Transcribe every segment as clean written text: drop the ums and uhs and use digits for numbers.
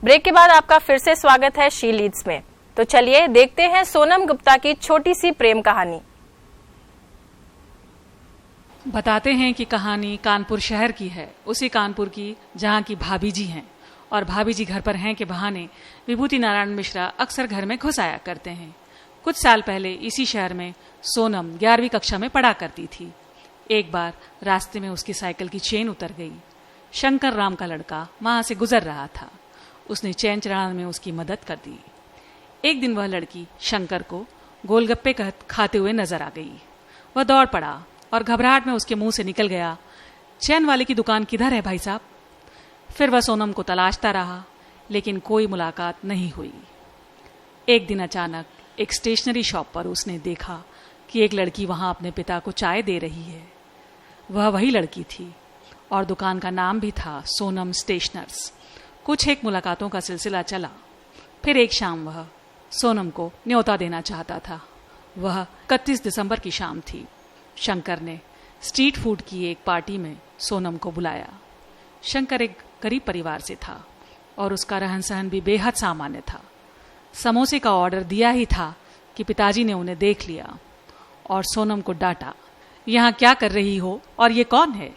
Break के बाद आपका फिर से स्वागत है शी लीड्स में। तो चलिए देखते हैं सोनम गुप्ता की छोटी सी प्रेम कहानी। बताते हैं कि कहानी कानपुर शहर की है, उसी कानपुर की जहां की भाभी जी हैं। और भाभी जी घर पर हैं के बहाने विभूति नारायण मिश्रा अक्सर घर में घुस आया करते हैं। कुछ साल पहले इसी शहर में सोनम 11वीं कक्षा में पढ़ा करती थी। एक बार रास्ते में उसकी साइकिल की चेन उतर गई। शंकर राम का लड़का वहां से गुजर रहा था। उसने चैन चढ़ाने में उसकी मदद कर दी। एक दिन वह लड़की शंकर को गोलगप्पे खाते हुए नजर आ गई। वह दौड़ पड़ा और घबराहट में उसके मुंह से निकल गया, चैन वाले की दुकान किधर है भाई साहब? फिर वह सोनम को तलाशता रहा, लेकिन कोई मुलाकात नहीं हुई। एक दिन अचानक एक स्टेशनरी शॉप पर उसने देखा कि एक लड़की वहां अपने पिता को चाय दे रही है। वह वही लड़की थी और दुकान का नाम भी था सोनम स्टेशनर्स। कुछ एक मुलाकातों का सिलसिला चला। फिर एक शाम वह सोनम को न्योता देना चाहता था। वह 31 दिसंबर की शाम थी। शंकर ने स्ट्रीट फूड की एक पार्टी में सोनम को बुलाया। शंकर एक गरीब परिवार से था और उसका रहन सहन भी बेहद सामान्य था। समोसे का ऑर्डर दिया ही था कि पिताजी ने उन्हें देख लिया और सोनम को डांटा, यहाँ क्या कर रही हो और ये कौन है?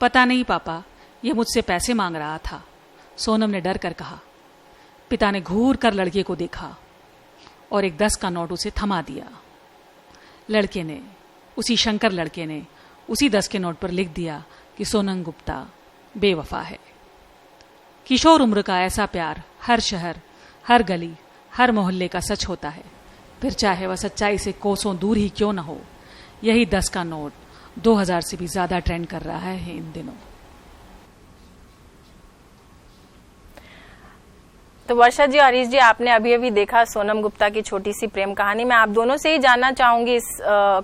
पता नहीं पापा, ये मुझसे पैसे मांग रहा था, सोनम ने डर कर कहा। पिता ने घूर कर लड़के को देखा और एक 10 का नोट उसे थमा दिया। उसी शंकर लड़के ने उसी 10 के नोट पर लिख दिया कि सोनम गुप्ता बेवफा है। किशोर उम्र का ऐसा प्यार हर शहर, हर गली, हर मोहल्ले का सच होता है, फिर चाहे वह सच्चाई से कोसों दूर ही क्यों न हो। यही 10 का नोट 2000 से भी ज्यादा ट्रेंड कर रहा है इन दिनों। तो वर्षा जी, हरीश जी, आपने अभी अभी देखा सोनम गुप्ता की छोटी सी प्रेम कहानी। मैं आप दोनों से ही जानना चाहूंगी इस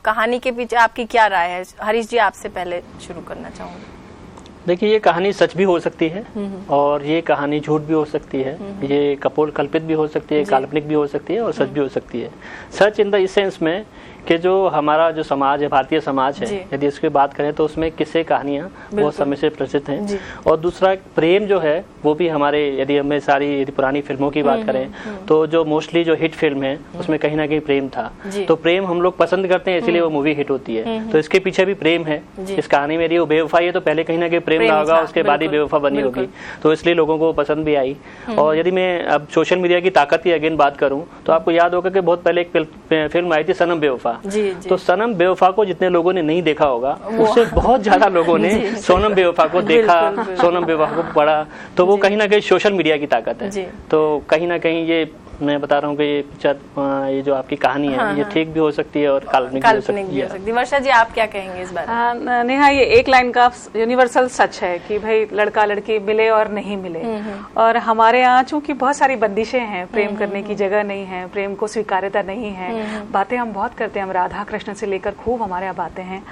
कहानी के पीछे आपकी क्या राय है। हरीश जी, आपसे पहले शुरू करना चाहूंगी। देखिए, ये कहानी सच भी हो सकती है और ये कहानी झूठ भी हो सकती है। ये कल्पित भी हो सकती है, काल्पनिक भी हो सकती है और सच भी हो सकती है। सच इन द इस सेंस में कि जो हमारा जो समाज है, भारतीय समाज है, यदि इसकी बात करें तो उसमें किस्से कहानियां बहुत समय से प्रसिद्ध हैं। और दूसरा, प्रेम जो है वो भी हमारे, यदि हमें यदि पुरानी फिल्मों की बात करें तो जो मोस्टली जो हिट फिल्म है उसमें कहीं ना कहीं प्रेम था। तो प्रेम हम लोग पसंद करते हैं, इसीलिए वो मूवी हिट होती है। तो इसके पीछे भी प्रेम है। इस कहानी में यदि वो बेवफाई है तो पहले कहीं ना कहीं प्रेम रहा होगा, उसके बाद ही बेवफा बनी होगी, तो इसलिए लोगों को पसंद भी आई। और यदि मैं अब सोशल मीडिया की ताकत की अगेन बात करूं तो आपको याद होगा कि बहुत पहले एक फिल्म आई थी सनम बेवफा। तो सनम बेवफा को जितने लोगों ने नहीं देखा होगा उससे बहुत ज्यादा लोगों ने सोनम बेवफा को देखा, सोनम बेवफा को पढ़ा। तो वो कहीं ना कहीं सोशल मीडिया की ताकत है। तो कहीं ना कहीं ये मैं बता रहा हूँ कि ये जो आपकी कहानी है ये ठीक भी हो सकती है और काल्पनिक भी हो सकती है। वर्षा जी, आप क्या कहेंगे इस बारे में? नेहा, ये एक लाइन का यूनिवर्सल सच है कि भाई लड़का लड़की मिले और नहीं मिले। और हमारे यहाँ चूंकि बहुत सारी बंदिशें हैं, प्रेम करने की जगह नहीं है, प्रेम को स्वीकार्यता नहीं है। बातें हम बहुत करते हैं, हम राधा कृष्ण से लेकर खूब हमारे यहाँ बातें हैं,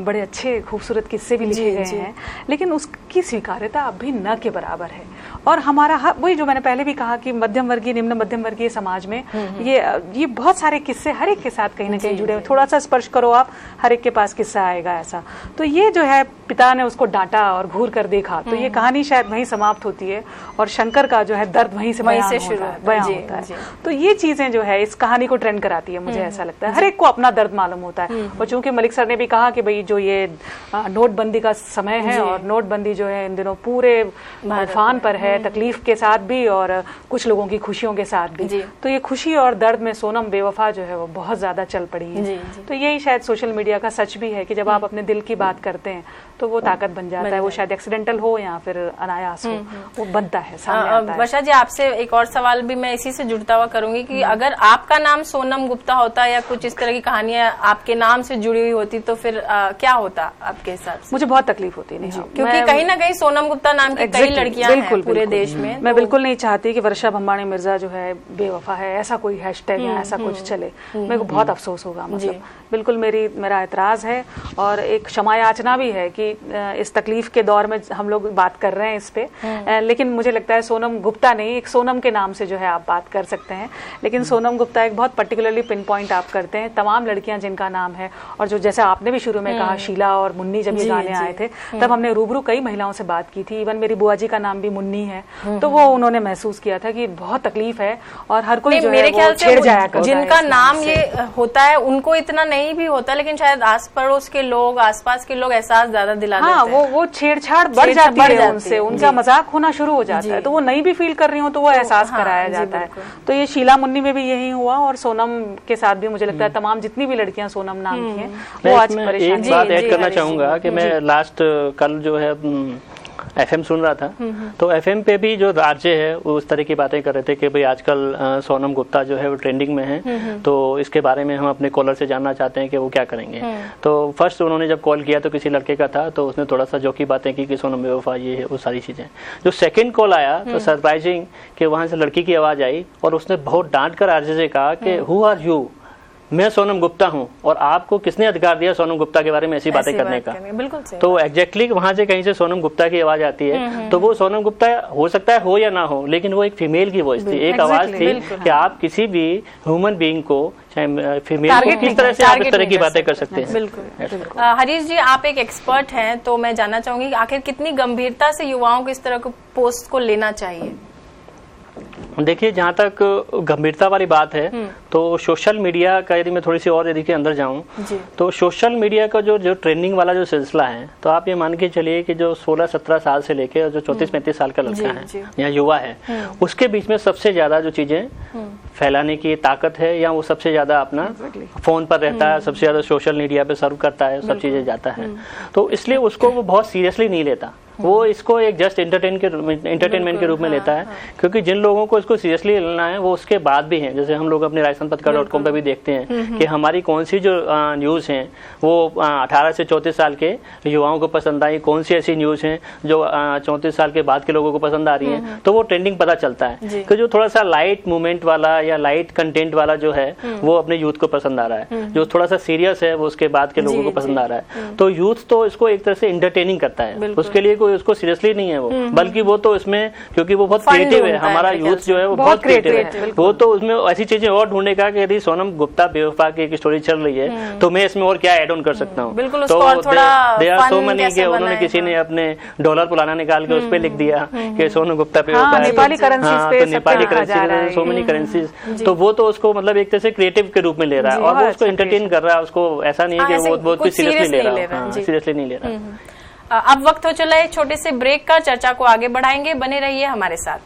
बड़े अच्छे खूबसूरत किस्से भी लिखे गए हैं, लेकिन उसकी स्वीकार्यता अब भी न के बराबर है। और हमारा वही जो मैंने पहले भी कहा कि मध्यम वर्गीय, निम्न मध्यम वर्गीय समाज में ये बहुत सारे किस्से हर एक के साथ कहीं ना कहीं जुड़े हुए। थोड़ा सा स्पर्श करो आप, हर एक के पास किस्सा आएगा ऐसा। तो ये जो है, पिता ने उसको डांटा और घूर कर देखा, तो ये कहानी शायद वहीं समाप्त होती है और शंकर का जो है दर्द वहीं से बयां होता है। तो ये चीजें जो है इस कहानी को ट्रेंड कराती है, मुझे ऐसा लगता है। हर एक को अपना दर्द मालूम होता है। और चूंकि मलिक सर ने भी कहा कि भाई जो ये नोटबंदी का समय है और नोटबंदी जो है इन दिनों पूरे उफान पर है, तकलीफ के साथ भी और कुछ लोगों की खुशियों के साथ भी। तो ये खुशी और दर्द में सोनम बेवफा जो है वो बहुत ज्यादा चल पड़ी है। तो यही शायद सोशल मीडिया का सच भी है कि जब आप अपने दिल की बात करते हैं तो वो ताकत बन जाता है। वो शायद एक्सीडेंटल हो या फिर अनायास हो, वो बनता है, सामने आता है। वर्षा जी, आपसे एक और सवाल भी मैं इसी से जुड़ता हुआ करूंगी कि अगर आपका नाम सोनम गुप्ता होता या कुछ इस तरह की कहानियां आपके नाम से जुड़ी हुई होती तो फिर क्या होता आपके हिसाब से? मुझे बहुत तकलीफ होती है, क्योंकि कहीं ना कहीं सोनम गुप्ता नाम की कई लड़कियां हैं पूरे देश में। मैं बिल्कुल नहीं चाहती कि वर्षा भंबानी मिर्जा जो है बेवफा है, ऐसा कोई हैशटैग या ऐसा कुछ चले। मेरे को बहुत अफसोस होगा, मतलब बिल्कुल मेरा एतराज है और एक क्षमा याचना भी है कि इस तकलीफ के दौर में हम लोग बात कर रहे हैं इस पे। लेकिन मुझे लगता है सोनम गुप्ता नहीं, एक सोनम के नाम से जो है आप बात कर सकते हैं। लेकिन सोनम गुप्ता एक बहुत पर्टिकुलरली पिन पॉइंट आप करते हैं। तमाम लड़कियां जिनका नाम है, और जो जैसे आपने भी शुरू में कहा शीला और मुन्नी, जब ये गाने आए थे तब हमने रूबरू कई महिलाओं से बात की थी। इवन मेरी बुआ जी का नाम भी मुन्नी है, तो वो उन्होंने महसूस किया था कि बहुत तकलीफ है और हर कोई जो मेरे ख्याल से जिनका नाम ये होता है उनको इतना नहीं भी होता, लेकिन शायद आस पड़ोस के लोग, आसपास के लोग एहसास ज्यादा दिला देते हैं। वो छेड़छाड़ बढ़ जाती है उनसे, उनका मजाक होना शुरू हो जाता है, तो वो नहीं भी फील कर रही हो तो वो एहसास कराया जाता है। तो ये शीला मुन्नी में भी यही हुआ और सोनम के साथ भी मुझे लगता है तमाम जितनी भी लड़कियां सोनम नाम की हैं वो आज परेशान। एक बात ऐड करना चाहूंगा कि मैं लास्ट कल जो है FM सुन रहा था, तो FM पे भी जो आरजे है वो उस तरह की बातें कर रहे थे कि भाई आजकल सोनम गुप्ता जो है वो ट्रेंडिंग में है, तो इसके बारे में हम अपने कॉलर से जानना चाहते हैं कि वो क्या करेंगे। तो फर्स्ट उन्होंने जब कॉल किया तो किसी लड़के का था, तो उसने थोड़ा सा जोकी बातें की कि सोनम बेवफा ये है, वो सारी चीजें। जो सेकंड कॉल आया तो सरप्राइजिंग कि वहां से लड़की की आवाज आई और उसने बहुत डांट कर आरजे से कहा कि हु आर यू, मैं सोनम गुप्ता हूं और आपको किसने अधिकार दिया सोनम गुप्ता के बारे में ऐसी बातें करने का। बिल्कुल सही। तो एग्जैक्टली वहां से कहीं से सोनम गुप्ता की आवाज आती है, तो वो सोनम गुप्ता हो सकता है हो या ना हो, लेकिन वो एक फीमेल की वॉइस थी, एक आवाज थी कि आप किसी भी ह्यूमन बीइंग को, चाहे फीमेल को, किस तरह से आप इस तरह की बातें कर सकते हैं। बिल्कुल। हरीश जी, आप एक एक्सपर्ट हैं, तो मैं जानना चाहूंगी आखिर कितनी गंभीरता से युवाओं को इस तरह के पोस्ट को लेना चाहिए? देखिए, जहाँ तक गंभीरता वाली बात है तो सोशल मीडिया का, यदि मैं थोड़ी सी और यदि के अंदर जाऊं, तो सोशल मीडिया का जो ट्रेंडिंग वाला जो सिलसिला है, तो आप ये मान के चलिए कि जो 16-17 साल से लेके जो 34-35 साल का लड़का है या युवा है, उसके बीच में सबसे ज्यादा जो चीजें फैलाने की ताकत है, या वो सबसे ज्यादा अपना फोन पर रहता है, सबसे ज्यादा सोशल मीडिया पे सर्व करता है, सब चीजें जाता है, तो इसलिए उसको वो बहुत सीरियसली नहीं लेता, वो इसको एक जस्ट एंटरटेनमेंट के रूप में लेता है। क्योंकि जिन लोगों को इसको सीरियसली लेना है वो उसके बाद भी हैं, जैसे हम लोग अपने राजस्थानपत्रिका.com पे भी देखते हैं कि हमारी कौन सी जो न्यूज हैं वो 18 से 34 साल के युवाओं को पसंद आई, कौन सी ऐसी न्यूज हैं जो 34 साल के बाद के लोगों को पसंद आ रही है, तो वो ट्रेंडिंग पता चलता है कि जो थोड़ा सा लाइट मूवमेंट वाला या लाइट कंटेंट वाला जो है वो अपने यूथ को पसंद आ रहा है, जो थोड़ा सा सीरियस है वो उसके बाद के लोगों को पसंद आ रहा है। तो यूथ तो इसको एक तरह से एंटरटेनिंग करता है, उसके लिए उसको सीरियसली नहीं है वो, बल्कि वो तो इसमें, क्योंकि वो बहुत क्रिएटिव है, हमारा यूथ जो है वो बहुत क्रिएटिव है, वो तो उसमें ऐसी चीजें और ढूंढने का कि यदि सोनम गुप्ता बेवफा की एक स्टोरी चल रही है तो मैं इसमें और क्या ऐड ऑन कर सकता हूँ। तो दे आर सो मनी कि उन्होंने किसी ने अपने डॉलर पुलाना निकाल के उस पर लिख दिया कि सोनम गुप्ता बेवफा है, Nepali currency, so many currencies, तो वो तो उसको मतलब एक तरह से क्रिएटिव के रूप में ले रहा है और वो उसको एंटरटेन कर रहा है, उसको ऐसा नहीं है कि वो कुछ सीरियसली ले रहा है, सीरियसली नहीं ले रहा। अब वक्त हो चला है छोटे से ब्रेक का, चर्चा को आगे बढ़ाएंगे, बने रहिए हमारे साथ।